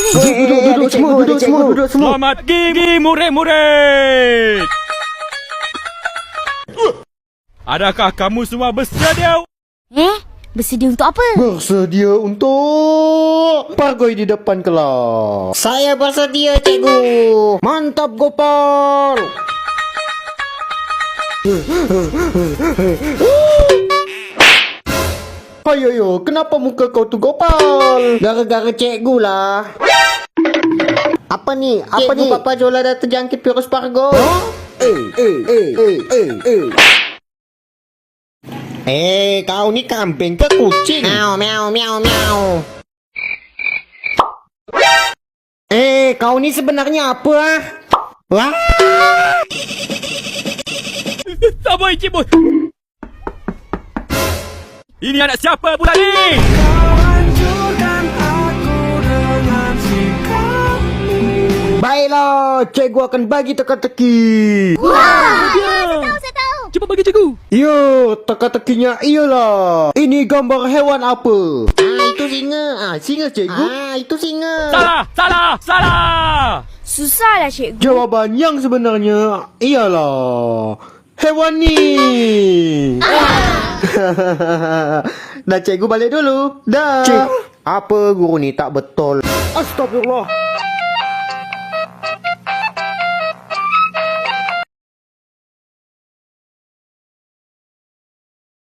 Duduk semua. Selamat pagi murid-murid. Adakah kamu semua bersedia? Bersedia untuk apa? Bersedia untuk pagoi di depan kelas. Saya bersedia, cikgu. Mantap, Gopal. Ayo, kenapa muka kau tu, Gopal? Gara-gara cikgu lah. Apa ni? Cikgu Papa Jola dah terjangkit virus Pargo. Kau ni kambing ke kucing? Miau. Kau ni sebenarnya apa ah? Wah! Sabar, cikgu. Ini anak siapa pula ni? Baiklah, cikgu akan bagi teka-teki. Saya tahu. Cepat bagi cikgu. Ya, teka-tekinya ialah ini gambar hewan apa? Itu singa. Singa, cikgu. Itu singa. Salah. Susahlah, cikgu. Jawapan yang sebenarnya ialah hewan ni. Dah, cikgu balik dulu. Dah. Apa guru ni tak betul? Astagfirullah.